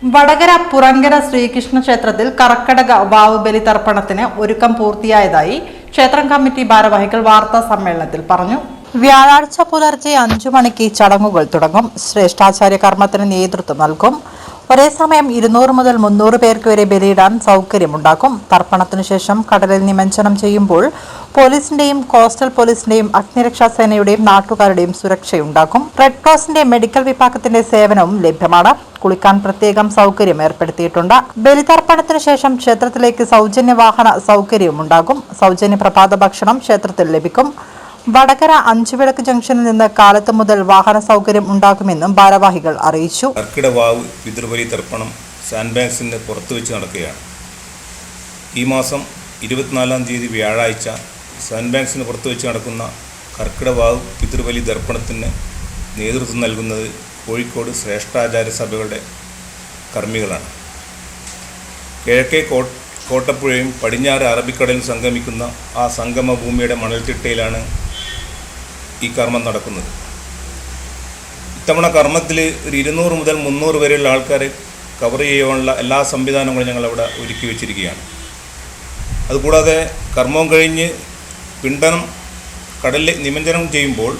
വടകര പുറങ്കര ശ്രീകൃഷ്ണ ക്ഷേത്രത്തിൽ കർക്കടക വാവ് ബലിതർപ്പണത്തിന് ഒരുക്കം പൂർത്തിയായതായി ക്ഷേത്രം കമ്മിറ്റി ഭാരവാഹികൾ വാർത്താ സമ്മേളനത്തിൽ പറഞ്ഞു. വ്യാഴാഴ്ച പുലർച്ചെ 5 മണിക്ക് ചടങ്ങുകൾ തുടങ്ങും. ശ്രേഷ്ഠാചാര്യ കർമ്മത്തിന് നേതൃത്വം നൽകും. ഒരേ സമയം 200 മുതൽ 300 പേർക്ക് വരെ ബലിയിടാൻ സൗകര്യമുണ്ടാക്കും. തർപ്പണത്തിനു ശേഷം കടലിൽ നിമജ്ജനം ചെയ്യുമ്പോൾ പോലീസിന്റെയും കോസ്റ്റൽ പോലീസിന്റെയും അഗ്നിരക്ഷാ സേനയുടെയും നാട്ടുകാരുടെയും സുരക്ഷയുണ്ടാക്കും. റെഡ് ക്രോസിന്റെ മെഡിക്കൽ വിഭാഗത്തിന്റെ സേവനവും ലഭ്യമാണ്. കുളിക്കാൻ പ്രത്യേകം സൗകര്യം ഏർപ്പെടുത്തിയിട്ടുണ്ട്. ബലിതർപ്പണത്തിനു ശേഷം ക്ഷേത്രത്തിലേക്ക് സൗജന്യ വാഹന സൗകര്യവും ഉണ്ടാകും. സൗജന്യ പ്രഭാത ഭക്ഷണം ക്ഷേത്രത്തിൽ ലഭിക്കും. വടകര 5 വിളക്ക് ജംഗ്ഷനിൽ നിന്ന് കാലത്ത് മുതൽ വാഹന സൗകര്യം ഉണ്ടാകുമെന്നും ഭാരവാഹികൾ അറിയിച്ചു. കർക്കിടവാവ് പിതൃബലി തർപ്പണം സാൻഡ് ബാങ്ക്സിന് പുറത്തുവെച്ച് നടക്കുകയാണ്. ഈ മാസം 24-ാം തീയതി വ്യാഴാഴ്ച സാൻഡ് ബാങ്ക്സിന് പുറത്തുവെച്ച് നടക്കുന്ന കർക്കിടവാവ് പിതൃബലി തർപ്പണത്തിന് നേതൃത്വം നൽകുന്നത് കോഴിക്കോട് ശ്രേഷ്ഠാചാര്യ സഭകളുടെ കർമ്മികളാണ്. കിഴക്കേ കോട്ടപ്പുഴയും പടിഞ്ഞാറ് അറബിക്കടലും സംഗമിക്കുന്ന ആ സംഗമ ഭൂമിയുടെ മണൽത്തിട്ടയിലാണ് ഈ കർമ്മം നടക്കുന്നത്. ഇത്തവണ കർമ്മത്തിൽ ഒരു 200 മുതൽ 300 വരെയുള്ള ആൾക്കാരെ കവർ ചെയ്യാനുള്ള എല്ലാ സംവിധാനങ്ങളും ഞങ്ങളവിടെ ഒരുക്കി വെച്ചിരിക്കുകയാണ്. അതുകൂടാതെ കർമ്മം കഴിഞ്ഞ് പിണ്ടനം കടലിൽ നിമജ്ജനം ചെയ്യുമ്പോൾ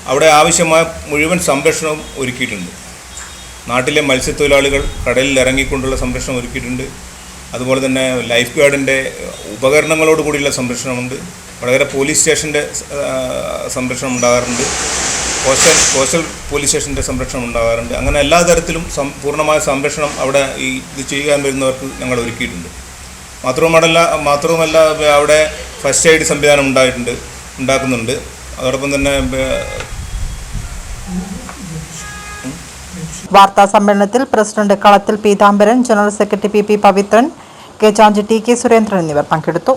അവിടെ ആവശ്യമായ മുഴുവൻ സംരക്ഷണവും ഒരുക്കിയിട്ടുണ്ട്. നാട്ടിലെ മത്സ്യത്തൊഴിലാളികൾ കടലിൽ ഇറങ്ങിക്കൊണ്ടുള്ള സംരക്ഷണം ഒരുക്കിയിട്ടുണ്ട്. അതുപോലെ തന്നെ ലൈഫ് ഗാർഡിൻ്റെ ഉപകരണങ്ങളോട് കൂടിയുള്ള സംരക്ഷണമുണ്ട്. വടകര പോലീസ് സ്റ്റേഷൻ്റെ സംരക്ഷണം ഉണ്ടാകാറുണ്ട്. കോസ്റ്റൽ പോലീസ് സ്റ്റേഷൻ്റെ സംരക്ഷണം ഉണ്ടാകാറുണ്ട്. അങ്ങനെ എല്ലാ തരത്തിലും പൂർണ്ണമായ സംരക്ഷണം അവിടെ ഇത് ചെയ്യാൻ വരുന്നവർക്ക് ഞങ്ങൾ ഒരുക്കിയിട്ടുണ്ട്. മാത്രവുമല്ല അവിടെ ഫസ്റ്റ് എയ്ഡ് സംവിധാനം ഉണ്ടാക്കുന്നുണ്ട്. അതോടൊപ്പം തന്നെ വാർത്താ സമ്മേളനത്തിൽ president Kalathil Peethambaran, general secretary P Pavithran, K Chanchi, T K Surendran എന്നിവർ പങ്കെടുത്തു.